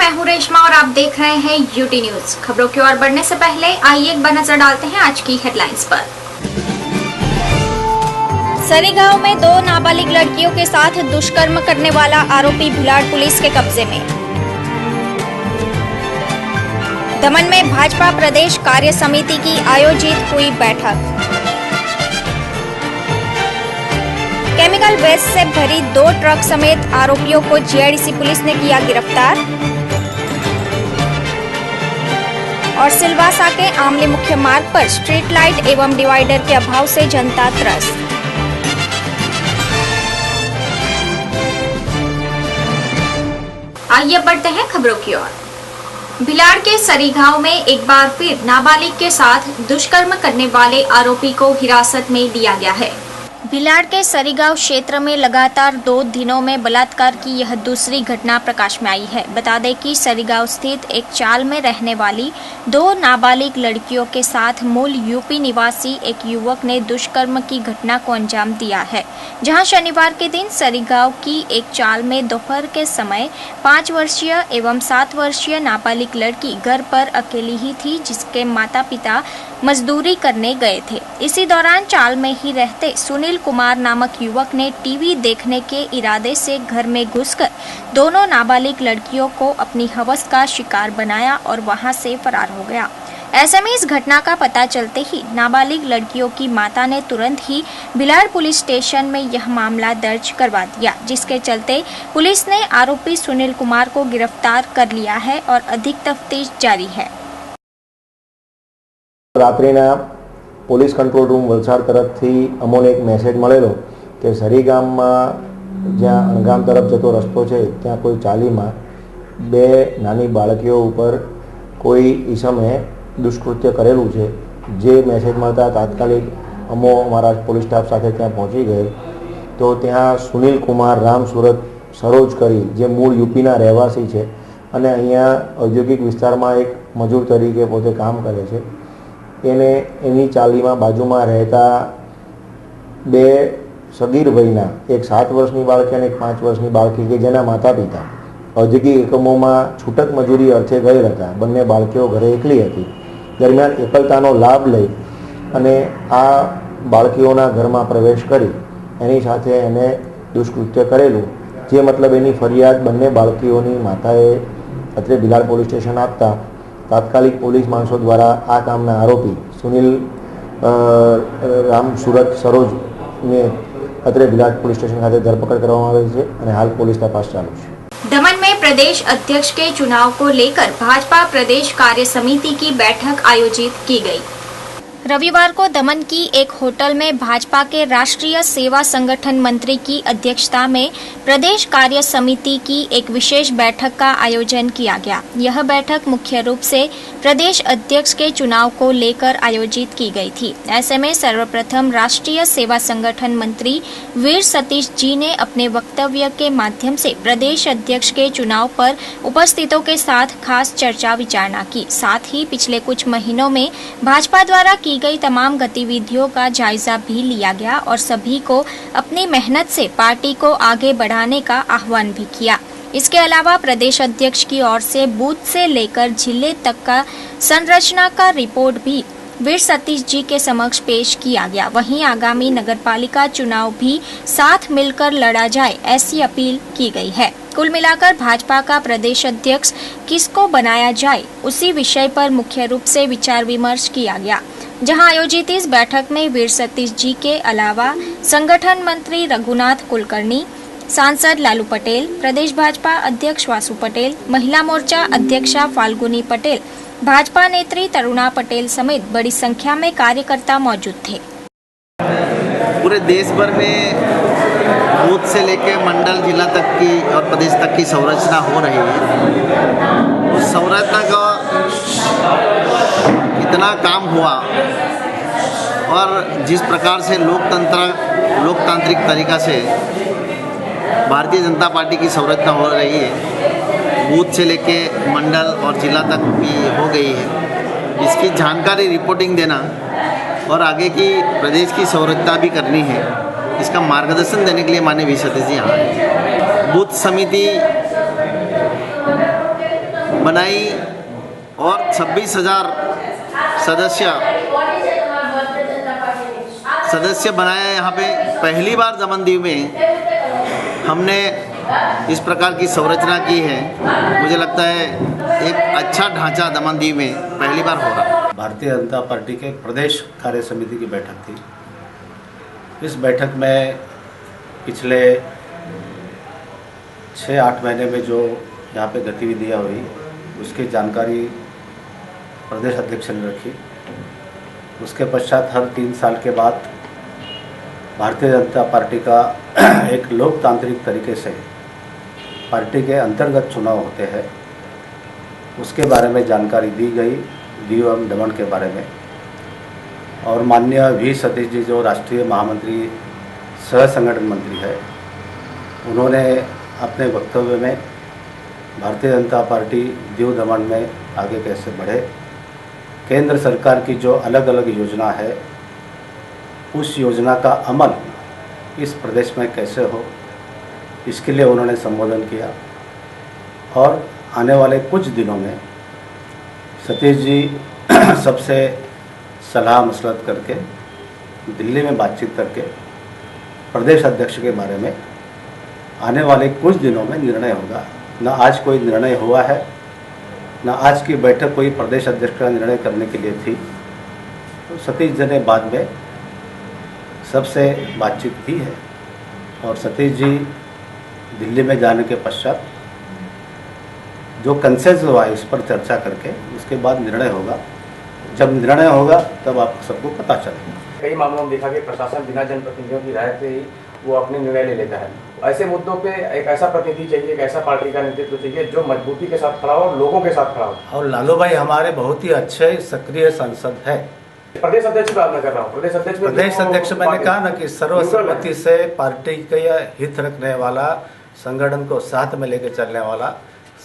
मैं हूं रेशमा और आप देख रहे हैं यूटी न्यूज। खबरों की ओर बढ़ने से पहले आइए एक बार नजर डालते हैं आज की हेडलाइंस पर। सरीगांव में 2 नाबालिग लड़कियों के साथ दुष्कर्म करने वाला आरोपी भिलाड़ पुलिस के कब्जे में। दमन में भाजपा प्रदेश कार्य समिति की आयोजित हुई बैठक। केमिकल वेस्ट से भरी 2 ट्रक समेत आरोपियों को जीआईडीसी पुलिस ने किया गिरफ्तार। और सिलवासा के आमली मुख्य मार्ग पर स्ट्रीट लाइट एवं डिवाइडर के अभाव से जनता त्रस्त। आइए बढ़ते हैं खबरों की ओर। भिलाड़ के सरीगांव में एक बार फिर नाबालिग के साथ दुष्कर्म करने वाले आरोपी को हिरासत में लिया गया है। भिलाड़ के सरीगांव क्षेत्र में लगातार 2 दिनों में बलात्कार की यह दूसरी घटना प्रकाश में आई है। बता दें कि सरीगांव स्थित एक चाल में रहने वाली 2 नाबालिग लड़कियों के साथ मूल यूपी निवासी एक युवक ने दुष्कर्म की घटना को अंजाम दिया है, जहां शनिवार के दिन सरीगांव की एक चाल में दोपहर के समय 5 वर्षीय एवं 7 वर्षीय नाबालिग लड़की घर पर अकेली ही थी, जिसके माता पिता मजदूरी करने गए थे। इसी दौरान चाल में ही रहते सुनील कुमार नामक युवक ने टीवी देखने के इरादे से घर में घुसकर दोनों नाबालिग लड़कियों को अपनी हवस का शिकार बनाया और वहां से फरार हो गया। ऐसे में इस घटना का पता चलते ही नाबालिग लड़कियों की माता ने तुरंत ही भिलाड़ पुलिस स्टेशन में यह मामला दर्ज करवा दिया, जिसके चलते पुलिस ने आरोपी सुनील कुमार को गिरफ्तार कर लिया है और अधिक तफ्तीश जारी है। रात्रिना पोलीस कंट्रोल रूम वलसाड तरफथी अमोने एक मेसेज मळेलो के सरीगाममां ज्यां अणगाम तरफ जतो रस्तो छे त्यां कोई चालीमां 2 नानी बाळकीओ उपर कोई ईसमे दुष्कृत्य करेलुं छे। जे मेसेज मळता तात्कालिक अमो अमारा पोलीस स्टाफ साथे त्यां पहोंची गए तो त्यां सुनील कुमार राम सूरत सरोज करी जे मूळ यूपीना રહેવાસી छे अने अहींया औद्योगिक विस्तारमां एक मजूर तरीके पोते काम करे छे। એને એની ચાલીમાં બાજુમાં રહેતા 2 સગીર વયના એક 7 વર્ષની બાળકી અને એક 5 વર્ષની બાળકી કે જેના માતા પિતા ઔદ્યોગિક એકમોમાં છૂટક મજૂરી અર્થે ગયેલ હતા। બંને બાળકીઓ ઘરે એકલી હતી। દરમિયાન એકલતાનો લાભ લઈ અને આ બાળકીઓના ઘરમાં પ્રવેશ કરી એની સાથે એને દુષ્કૃત્ય કરેલું, જે મતલબ એની ફરિયાદ બંને બાળકીઓની માતાએ અત્રે ભિલાડ પોલીસ સ્ટેશન આપતા तात्कालिक पुलिस माणसों द्वारा आ कामना आरोपी सुनील राम सूरत सरोज ने अत्रे भिलाड़ पुलिस स्टेशन खाते धरपकड़ करवामां आवेल छे अने हाल पुलिस तपास चालू छे। दमन में प्रदेश अध्यक्ष के चुनाव को लेकर भाजपा प्रदेश कार्य समिति की बैठक आयोजित की गई। रविवार को दमन की एक होटल में भाजपा के राष्ट्रीय सेवा संगठन मंत्री की अध्यक्षता में प्रदेश कार्य समिति की एक विशेष बैठक का आयोजन किया गया। यह बैठक मुख्य रूप से प्रदेश अध्यक्ष के चुनाव को लेकर आयोजित की गई थी। ऐसे में सर्वप्रथम राष्ट्रीय सेवा संगठन मंत्री वीर सतीश जी ने अपने वक्तव्य के माध्यम से प्रदेश अध्यक्ष के चुनाव पर उपस्थितों के साथ खास चर्चा विचारणा की। साथ ही पिछले कुछ महीनों में भाजपा द्वारा की गई तमाम गतिविधियों का जायजा भी लिया गया और सभी को अपनी मेहनत से पार्टी को आगे बढ़ाने का आह्वान भी किया। इसके अलावा प्रदेश अध्यक्ष की ओर से बूथ से लेकर जिले तक का संरचना का रिपोर्ट भी वीर सतीश जी के समक्ष पेश किया गया। वहीं आगामी नगरपालिका चुनाव भी साथ मिलकर लड़ा जाए, ऐसी अपील की गई है। कुल मिलाकर भाजपा का प्रदेश अध्यक्ष किसको बनाया जाए, उसी विषय पर मुख्य रूप से विचार विमर्श किया गया। जहां आयोजित इस बैठक में वीर सतीश जी के अलावा संगठन मंत्री रघुनाथ कुलकर्णी, सांसद लालू पटेल, प्रदेश भाजपा अध्यक्ष वासु पटेल, महिला मोर्चा अध्यक्षा फाल्गुनी पटेल, भाजपा नेत्री तरुणा पटेल समेत बड़ी संख्या में कार्यकर्ता मौजूद थे। पूरे देश भर में बूथ से लेकर मंडल जिला तक की और प्रदेश तक की संरचना हो रही है। उस संरचना का इतना काम हुआ और जिस प्रकार से लोकतांत्रिक तरीका से भारतीय जनता पार्टी की संरचना हो रही है, बूथ से लेके मंडल और जिला तक भी हो गई है, इसकी जानकारी रिपोर्टिंग देना और आगे की प्रदेश की संरचना भी करनी है, इसका मार्गदर्शन देने के लिए माननीय वी सतीश जी यहाँ आए। बूथ समिति बनाई और 26,000 सदस्य बनाए। यहाँ पे पहली बार दमनदीव में हमने इस प्रकार की संरचना की है। मुझे लगता है एक अच्छा ढांचा दमनदीव में पहली बार हो रहा। भारतीय जनता पार्टी के प्रदेश कार्य समिति की बैठक थी। इस बैठक में पिछले 6-8 महीने में जो यहाँ पे गतिविधियाँ हुई उसकी जानकारी प्रदेश अध्यक्ष ने रखी। उसके पश्चात हर 3 साल के बाद भारतीय जनता पार्टी का एक लोकतांत्रिक तरीके से पार्टी के अंतर्गत चुनाव होते हैं, उसके बारे में जानकारी दी गई, दीव एवं दमन के बारे में। और माननीय वी सतीश जी जो राष्ट्रीय महामंत्री सह संगठन मंत्री है, उन्होंने अपने वक्तव्य में भारतीय जनता पार्टी दीव दमन में आगे कैसे बढ़े, केंद्र सरकार की जो अलग अलग योजना है उस योजना का अमल इस प्रदेश में कैसे हो, इसके लिए उन्होंने संबोधन किया। और आने वाले कुछ दिनों में सतीश जी सबसे सलाह मसलत करके दिल्ली में बातचीत करके प्रदेश अध्यक्ष के बारे में आने वाले कुछ दिनों में निर्णय होगा। न आज कोई निर्णय हुआ है, न आज की बैठक कोई प्रदेश अध्यक्ष का निर्णय करने के लिए थी। तो सतीश जी ने बाद में सबसे बातचीत की है और सतीश जी दिल्ली में जाने के पश्चात जो कंसेंसस हुआ है इस पर चर्चा करके उसके बाद निर्णय होगा। जब निर्णय होगा तब आप सबको पता चलेगा। कई मामलों में देखा कि प्रशासन बिना जनप्रतिनिधियों की राय से ही वो अपने निर्णय ले लेता है। ऐसे मुद्दों पे एक ऐसा प्रतिनिधि चाहिए, एक ऐसा पार्टी का नेतृत्व चाहिए जो मजबूती के साथ खड़ा हो और लोगों के साथ खड़ा हो। और लालू भाई हमारे बहुत ही अच्छे सक्रिय सांसद है। प्रदेश अध्यक्ष की बात मैं कर रहा हूँ। प्रदेश अध्यक्ष मैंने कहा ना कि सर्वसम्मति से पार्टी के हित रखने वाला, संगठन को साथ में लेकर चलने वाला,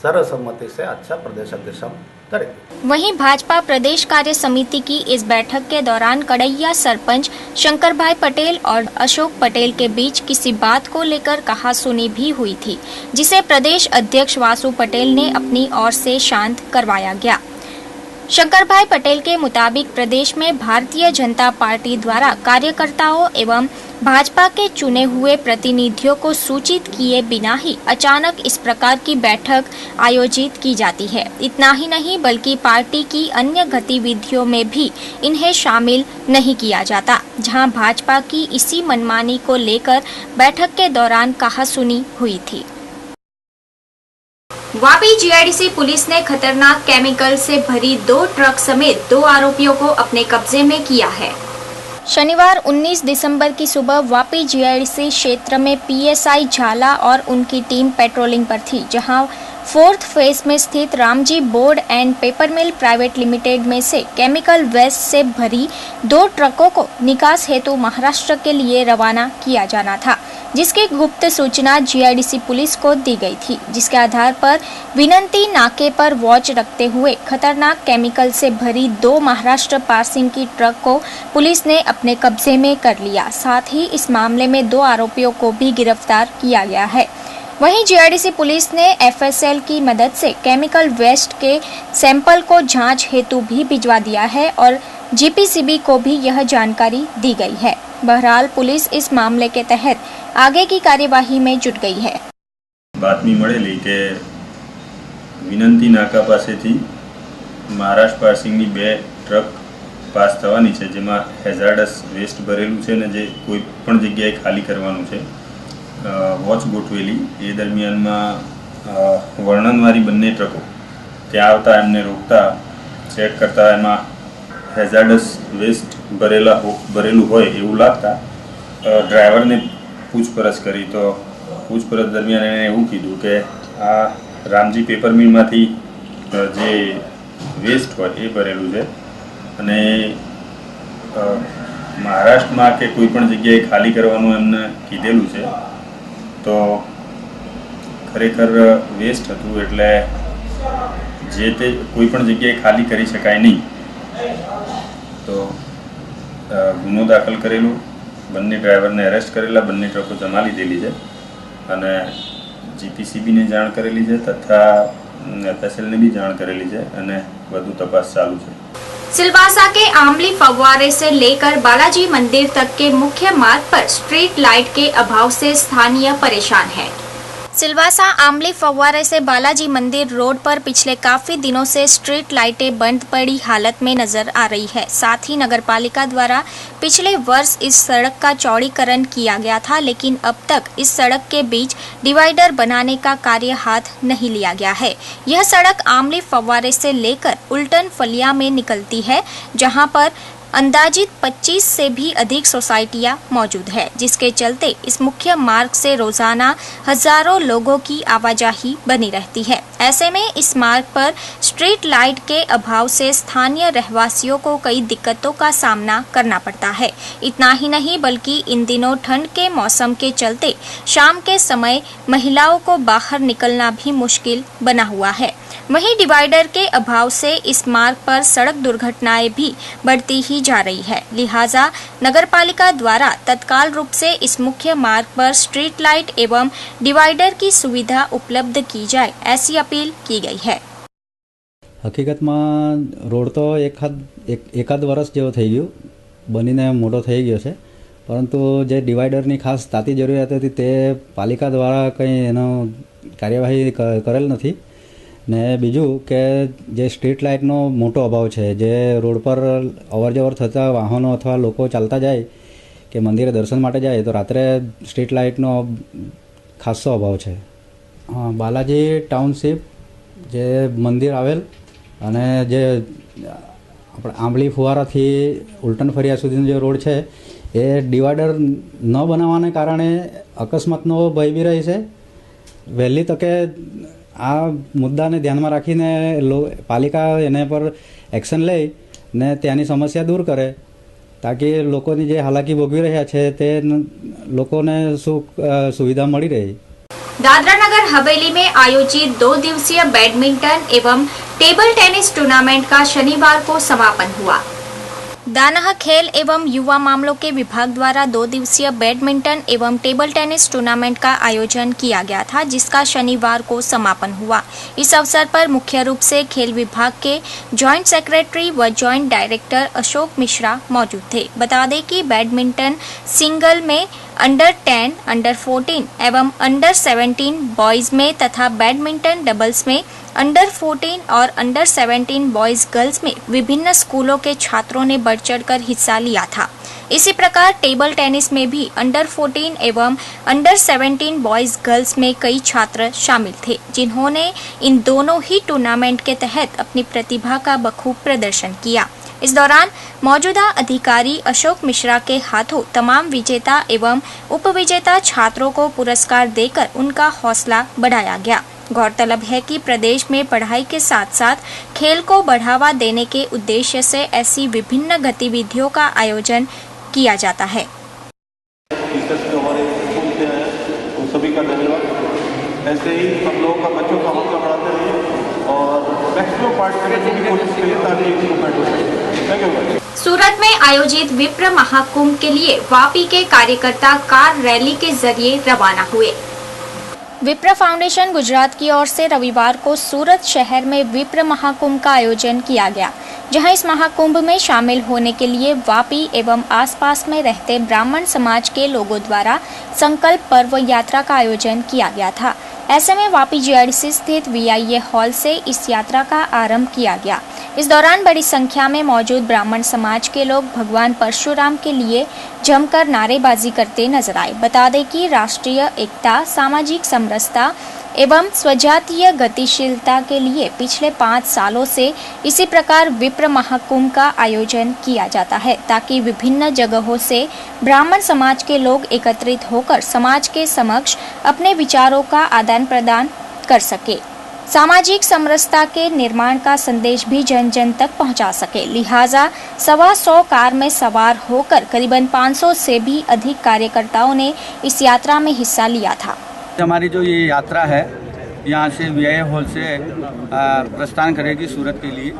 सर्वसम्मति से अच्छा प्रदेश अध्यक्ष हम करेंगे। वहीं भाजपा प्रदेश कार्य समिति की इस बैठक के दौरान कड़ैया सरपंच शंकर भाई पटेल और अशोक पटेल के बीच किसी बात को लेकर कहासुनी भी हुई थी, जिसे प्रदेश अध्यक्ष वासु पटेल ने अपनी ओर से शांत करवाया गया। शंकर भाई पटेल के मुताबिक प्रदेश में भारतीय जनता पार्टी द्वारा कार्यकर्ताओं एवं भाजपा के चुने हुए प्रतिनिधियों को सूचित किए बिना ही अचानक इस प्रकार की बैठक आयोजित की जाती है। इतना ही नहीं बल्कि पार्टी की अन्य गतिविधियों में भी इन्हें शामिल नहीं किया जाता, जहां भाजपा की इसी मनमानी को लेकर बैठक के दौरान कहासुनी हुई थी। वापी जीआईडीसी पुलिस ने खतरनाक केमिकल से भरी 2 ट्रक समेत 2 आरोपियों को अपने कब्जे में किया है। शनिवार 19 दिसंबर की सुबह वापी जीआईडीसी क्षेत्र में पीएसआई झाला और उनकी टीम पेट्रोलिंग पर थी, जहां 4th फेज में स्थित Ramji board and paper mill private limited में से केमिकल वेस्ट से भरी 2 ट्रकों को निकास हेतु महाराष्ट्र के लिए रवाना किया जाना था, जिसकी गुप्त सूचना जीआईडीसी पुलिस को दी गई थी, जिसके आधार पर विनंती नाके पर वॉच रखते हुए खतरनाक केमिकल से भरी 2 महाराष्ट्र पासिंग की ट्रक को पुलिस ने अपने कब्जे में कर लिया। साथ ही इस मामले में 2 आरोपियों को भी गिरफ्तार किया गया है। वहीं जीआईडीसी पुलिस ने एफएसएल की मदद से केमिकल वेस्ट के सैंपल को जांच हेतु भी भिजवा दिया है और जीपीसीबी को भी यह जानकारी दी गई है। बहरहाल पुलिस इस मामले के तहत आगे की कार्यवाही में जुट गई है। बातमी મળેલી કે વિનંતી નાકા પાસેથી મહારાષ્ટ્ર પાસિંગની 2 ટ્રક પાસ થવાની છે, જેમાં હેઝાર્ડસ વેસ્ટ ભરેલું છે ને જે કોઈ પણ જગ્યાએ ખાલી કરવાનું છે। વોચ ગોઠવેલી એ દરમિયાનમાં વર્ણનવાળી બંને ટ્રકો ત્યાં આવતા એમને રોકતા ચેક કરતા એમાં હેઝાર્ડસ વેસ્ટ ભરેલું હોય એવું લાગતા ડ્રાઈવરને પૂછપરછ કરી તો પૂછપરછ દરમિયાન એણે એવું કીધું કે આ રામજી પેપર મિલમાંથી જે વેસ્ટ હોય એ ભરેલું છે અને મહારાષ્ટ્રમાં કે કોઈ પણ જગ્યાએ ખાલી કરવાનું એમને કીધેલું છે। તો ખરેખર વેસ્ટ હતું એટલે જે તે કોઈ પણ જગ્યાએ ખાલી કરી શકાય નહીં, તો ગુનો દાખલ કરેલું, બંને ડ્રાઈવરને એરેસ્ટ કરેલા, બંને ટ્રકો જમા લીધેલી છે અને જીપીસીબીને જાણ કરેલી છે તથા તહેસીલને બી જાણ કરેલી છે અને વધુ તપાસ ચાલુ છે। सिलवासा के आमली फव्वारे से लेकर बालाजी मंदिर तक के मुख्य मार्ग पर स्ट्रीट लाइट के अभाव से स्थानीय परेशान है। सिलवासा आमली फव्वारे से बालाजी मंदिर रोड पर पिछले काफी दिनों से स्ट्रीट लाइटें बंद पड़ी हालत में नजर आ रही है। साथ ही नगरपालिका द्वारा पिछले वर्ष इस सड़क का चौड़ीकरण किया गया था, लेकिन अब तक इस सड़क के बीच डिवाइडर बनाने का कार्य हाथ नहीं लिया गया है। यह सड़क आमली फव्वारे से लेकर उल्टन फलिया में निकलती है, जहां पर अंदाजित 25 से भी अधिक सोसाइटियां मौजूद है, जिसके चलते इस मुख्य मार्ग से रोजाना हजारों लोगों की आवाजाही बनी रहती है। ऐसे में इस मार्ग पर स्ट्रीट लाइट के अभाव से स्थानीय रहवासियों को कई दिक्कतों का सामना करना पड़ता है। इतना ही नहीं बल्कि इन दिनों ठंड के मौसम के चलते शाम के समय महिलाओं को बाहर निकलना भी मुश्किल बना हुआ है। वहीं डिवाइडर के अभाव से इस मार्ग पर सड़क दुर्घटनाएं भी बढ़ती ही जा रही है। लिहाजा नगरपालिका द्वारा तत्काल रूप से इस मुख्य मार्ग पर स्ट्रीट लाइट एवं डिवाइडर की सुविधा उपलब्ध की जाए, ऐसी अपील की गई है। हकीकत में रोड तो एकाद वर्ष जेवो थई गयो बनीने मोटो थई गयो छे, परंतु जे डिवाइडरनी खास ताती जरूरियात हती ते पालिका द्वारा कई एनो कार्यवाही करेल नथी। ने बीजू के जे स्ट्रीट लाइटनो मोटो अभाव है, जे रोड पर अवर जवर थता वाहनों अथवा लोग चालता जाए कि मंदिर दर्शन माटे जाए तो रात्रे स्ट्रीट लाइटनो खासो अभाव है। हाँ, बालाजी टाउनशीप जे मंदिर आवेल अने जे આપણે આંબલી ફુવારાથી ઉલ્ટન ફરિયા સુધીનો જે રોડ છે એ ડિવાઈડર ન બનાવવાને કારણે અકસ્માતનો ભય બી રહે છે। વહેલી તકે આ મુદ્દાને ધ્યાનમાં રાખીને પાલિકા એને પર એક્શન લઈ ને ત્યાંની સમસ્યા દૂર કરે, તાકી લોકોની જે હાલાકી ભોગવી રહ્યા છે તે લોકોને સુવિધા મળી રહે। दादरा नगर हवेली में आयोजित 2 दिवसीय बैडमिंटन एवं टेबल टेनिस टूर्नामेंट का शनिवार को समापन हुआ। दानह खेल एवं युवा मामलों के विभाग द्वारा 2 दिवसीय बैडमिंटन एवं टेबल टेनिस टूर्नामेंट का आयोजन किया गया था, जिसका शनिवार को समापन हुआ। इस अवसर पर मुख्य रूप से खेल विभाग के जॉइंट सेक्रेटरी व जॉइंट डायरेक्टर अशोक मिश्रा मौजूद थे। बता दें कि बैडमिंटन सिंगल में अंडर 10, अंडर 14 एवं अंडर 17 बॉयज में तथा बैडमिंटन डबल्स में अंडर 14 और अंडर 17 बॉयज गर्ल्स में विभिन्न स्कूलों के छात्रों ने बढ़ चढ़कर हिस्सा लिया था। इसी प्रकार टेबल टेनिस में भी अंडर 14 एवं अंडर 17 बॉयज गर्ल्स में कई छात्र शामिल थे, जिन्होंने इन दोनों ही टूर्नामेंट के तहत अपनी प्रतिभा का बखूब प्रदर्शन किया। इस दौरान मौजूदा अधिकारी अशोक मिश्रा के हाथों तमाम विजेता एवं उपविजेता छात्रों को पुरस्कार देकर उनका हौसला बढ़ाया गया। गौरतलब है कि प्रदेश में पढ़ाई के साथ साथ खेल को बढ़ावा देने के उद्देश्य से ऐसी विभिन्न गतिविधियों का आयोजन किया जाता है। सभी का धन्यवाद। ऐसे ही हम लोगों का बच्चों का हौसला बढ़ाते रहिए और मैक्सिमम पार्ट करने की कोशिश करिए ताकि इम्प्रूवमेंट हो सके। Thank you. सूरत में आयोजित विप्र महाकुंभ के लिए वापी के कार्यकर्ता कार रैली के जरिए रवाना हुए। विप्र फाउंडेशन गुजरात की ओर से रविवार को सूरत शहर में विप्र महाकुंभ का आयोजन किया गया, जहां इस महाकुंभ में शामिल होने के लिए वापी एवं आसपास में रहते ब्राह्मण समाज के लोगों द्वारा संकल्प पर्व यात्रा का आयोजन किया गया था। ऐसे में वापी जीआईडीसी स्थित VIA हॉल से इस यात्रा का आरंभ किया गया। इस दौरान बड़ी संख्या में मौजूद ब्राह्मण समाज के लोग भगवान परशुराम के लिए जमकर नारेबाजी करते नजर आए। बता दें कि राष्ट्रीय एकता, सामाजिक समरसता एवं स्वजातीय गतिशीलता के लिए पिछले 5 सालों से इसी प्रकार विप्र महाकुंभ का आयोजन किया जाता है, ताकि विभिन्न जगहों से ब्राह्मण समाज के लोग एकत्रित होकर समाज के समक्ष अपने विचारों का आदान प्रदान कर सके, सामाजिक समरसता के निर्माण का संदेश भी जन जन तक पहुंचा सके। लिहाजा 125 कार में सवार होकर करीबन 500 से भी अधिक कार्यकर्ताओं ने इस यात्रा में हिस्सा लिया था। हमारी जो ये यात्रा है यहाँ से VIA हॉल से प्रस्थान करेगी सूरत के लिए,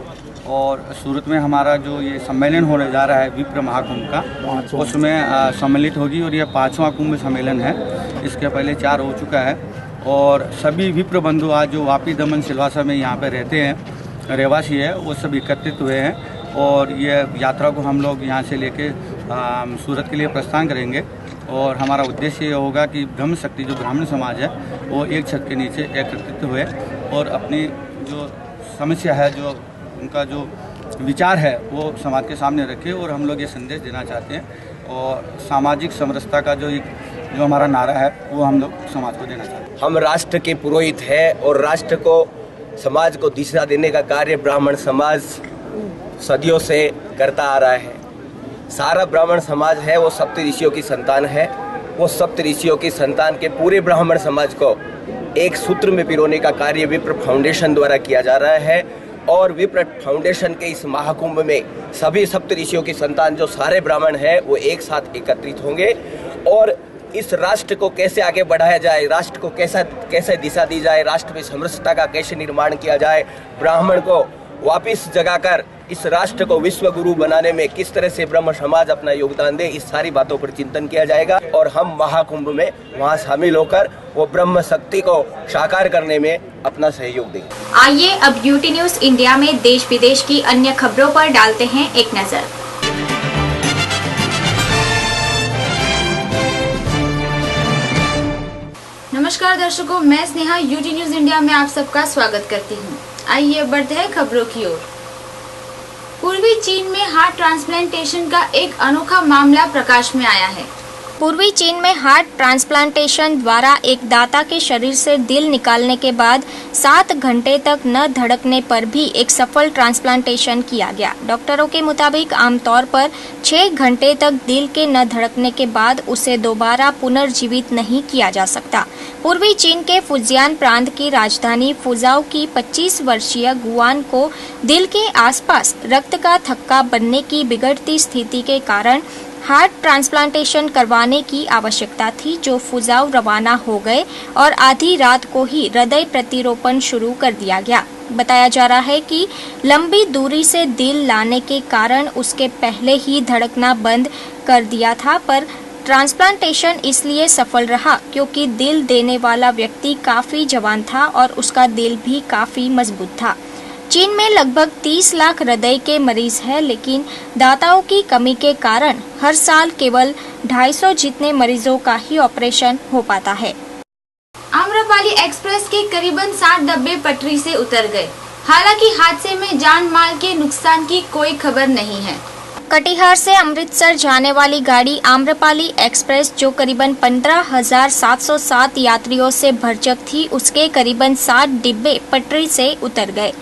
और सूरत में हमारा जो ये सम्मेलन होने जा रहा है विप्र महाकुंभ का, उसमें सम्मिलित होगी और ये 5वां कुंभ सम्मेलन है। इसके पहले 4 हो चुका है और सभी विप्र बंधु आज जो वापी दमन सिलवासा में यहाँ पे रहते हैं, रहवासी है, वो सब एकत्रित हुए हैं और ये यात्रा को हम लोग यहाँ से लेके सूरत के लिए प्रस्थान करेंगे। और हमारा उद्देश्य ये होगा कि ब्रह्म शक्ति जो ब्राह्मण समाज है वो एक छत के नीचे एकत्रित हुए और अपनी जो समस्या है, जो उनका जो विचार है वो समाज के सामने रखे। और हम लोग ये संदेश देना चाहते हैं और सामाजिक समरसता का जो हमारा नारा है वो हम लोग समाज को देना चाहते हैं। हम राष्ट्र के पुरोहित हैं और राष्ट्र को, समाज को दिशा देने का कार्य ब्राह्मण समाज सदियों से करता आ रहा है। सारा ब्राह्मण समाज है वो सप्त ऋषियों की संतान है। वो सप्त ऋषियों की संतान के पूरे ब्राह्मण समाज को एक सूत्र में पिरोने का कार्य विप्र फाउंडेशन द्वारा किया जा रहा है। और विप्र फाउंडेशन के इस महाकुंभ में सभी सप्त ऋषियों की संतान जो सारे ब्राह्मण हैं वो एक साथ एकत्रित होंगे और इस राष्ट्र को कैसे आगे बढ़ाया जाए, राष्ट्र को कैसे दिशा दी जाए, राष्ट्र में समरसता का कैसे निर्माण किया जाए, ब्राह्मण को वापिस जगाकर इस राष्ट्र को विश्व गुरु बनाने में किस तरह से ब्रह्म समाज अपना योगदान दे, इस सारी बातों पर चिंतन किया जाएगा। और हम महाकुंभ में वहां शामिल होकर वो ब्रह्म शक्ति को साकार करने में अपना सहयोग देंगे। आइए अब यूटी न्यूज इंडिया में देश विदेश की अन्य खबरों पर डालते हैं एक नजर। नमस्कार दर्शकों, मैं स्नेहा यूटी न्यूज इंडिया में आप सबका स्वागत करती हूं। आइए बढ़ते हैं खबरों की ओर। पूर्वी चीन में हार्ट ट्रांसप्लांटेशन का एक अनोखा मामला प्रकाश में आया है। पूर्वी चीन में हार्ट ट्रांसप्लांटेशन द्वारा एक दाता के शरीर से दिल निकालने के बाद 7 घंटे तक न धड़कने पर भी एक सफल ट्रांसप्लांटेशन किया गया। डॉक्टरों के मुताबिक आमतौर पर 6 घंटे तक दिल के न धड़कने के बाद उसे दोबारा पुनर्जीवित नहीं किया जा सकता। पूर्वी चीन के फुजियान प्रांत की राजधानी फुजाओ की 25 वर्षीय गुआन को दिल के आसपास रक्त का थक्का बनने की बिगड़ती स्थिति के कारण हार्ट ट्रांसप्लांटेशन करवाने की आवश्यकता थी, जो फुजाओ रवाना हो गए और आधी रात को ही हृदय प्रतिरोपण शुरू कर दिया गया। बताया जा रहा है कि लंबी दूरी से दिल लाने के कारण उसके पहले ही धड़कना बंद कर दिया था, पर ट्रांसप्लांटेशन इसलिए सफल रहा क्योंकि दिल देने वाला व्यक्ति काफी जवान था और उसका दिल भी काफी मजबूत था। चीन में लगभग 30 लाख हृदय के मरीज हैं, लेकिन दाताओं की कमी के कारण हर साल केवल 250 जितने मरीजों का ही ऑपरेशन हो पाता है। आम्रपाली एक्सप्रेस के करीबन 60 डब्बे पटरी से उतर गए। हालांकि हादसे में जान माल के नुकसान की कोई खबर नहीं है। कटिहार से अमृतसर जाने वाली गाड़ी आम्रपाली एक्सप्रेस, जो करीबन 15,707 यात्रियों से भरचक थी, उसके करीबन 60 डिब्बे पटरी से उतर गए।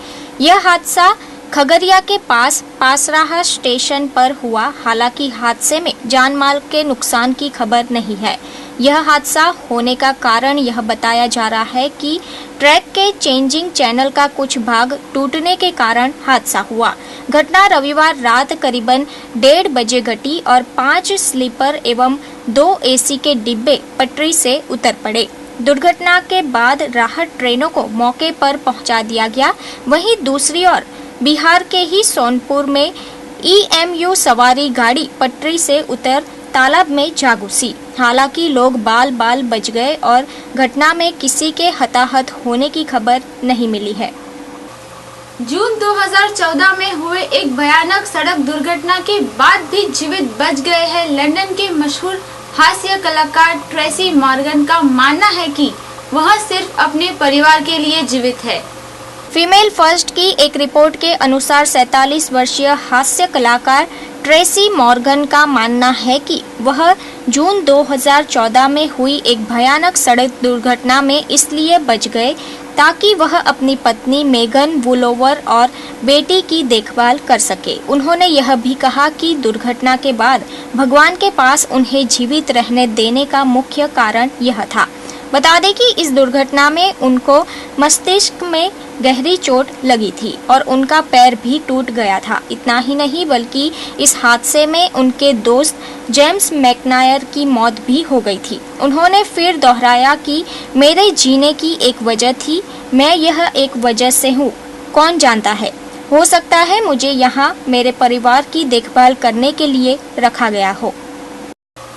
यह हादसा खगड़िया के पास पासराहा स्टेशन पर हुआ। हालांकि हादसे में जान माल के नुकसान की खबर नहीं है। यह हादसा होने का कारण यह बताया जा रहा है कि ट्रैक के चेंजिंग चैनल का कुछ भाग टूटने के कारण हादसा हुआ। घटना रविवार रात करीबन 1:30 बजे घटी और 5 स्लीपर एवं 2 एसी के डिब्बे पटरी से उतर पड़े। दुर्घटना के बाद राहत ट्रेनों को मौके पर पहुंचा दिया गया। वहीं दूसरी ओर बिहार के ही सोनपुर में EMU सवारी गाड़ी पटरी से उतर तालाब में जा घुसी। हालांकि लोग बाल बाल बच गए और घटना में किसी के हताहत होने की खबर नहीं मिली है। जून 2014 में हुए एक भयानक सड़क दुर्घटना के बाद भी जीवित बच गए हैं लंदन के मशहूर हास्य कलाकार ट्रेसी मॉर्गन का मानना है कि वह सिर्फ अपने परिवार के लिए जीवित है। फीमेल फर्स्ट की एक रिपोर्ट के अनुसार 47 वर्षीय हास्य कलाकार ट्रेसी मॉर्गन का मानना है कि वह जून 2014 में हुई एक भयानक सड़क दुर्घटना में इसलिए बच गए ताकि वह अपनी पत्नी मेगन वुलोवर और बेटी की देखभाल कर सके। उन्होंने यह भी कहा कि दुर्घटना के बाद भगवान के पास उन्हें जीवित रहने देने का मुख्य कारण यह था। बता दें कि इस दुर्घटना में उनको मस्तिष्क में गहरी चोट लगी थी और उनका पैर भी टूट गया था। इतना ही नहीं बल्कि इस हादसे में उनके दोस्त जेम्स मैकनायर की मौत भी हो गई थी। उन्होंने फिर दोहराया कि मेरे जीने की एक वजह थी, मैं यह एक वजह से हूँ, कौन जानता है, हो सकता है मुझे यहाँ मेरे परिवार की देखभाल करने के लिए रखा गया हो।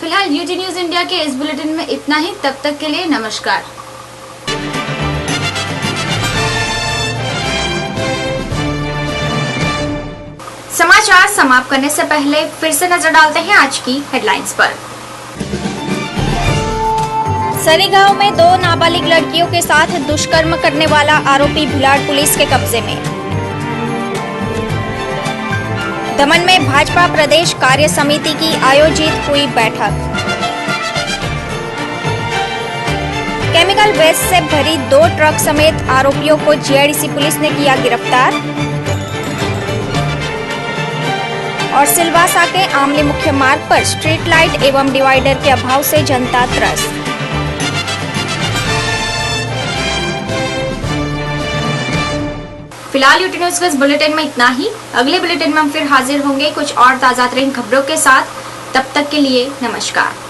फिलहाल यूटी न्यूज इंडिया के इस बुलेटिन में इतना ही। तब तक के लिए नमस्कार। समाचार समाप्त करने से पहले फिर से नजर डालते हैं आज की हेडलाइंस पर। सरीगांव में 2 नाबालिग लड़कियों के साथ दुष्कर्म करने वाला आरोपी भिलाड़ पुलिस के कब्जे में। दमन में भाजपा प्रदेश कार्य समिति की आयोजित हुई बैठक। केमिकल वेस्ट से भरी 2 ट्रक समेत आरोपियों को जीआईडीसी पुलिस ने किया गिरफ्तार। और सिलवासा के आमली मुख्य मार्ग पर स्ट्रीट लाइट एवं डिवाइडर के अभाव से जनता त्रस्त। फिलहाल यूटी न्यूज के इस बुलेटिन में इतना ही। अगले बुलेटिन में हम फिर हाजिर होंगे कुछ और ताजा तरीन खबरों के साथ। तब तक के लिए नमस्कार।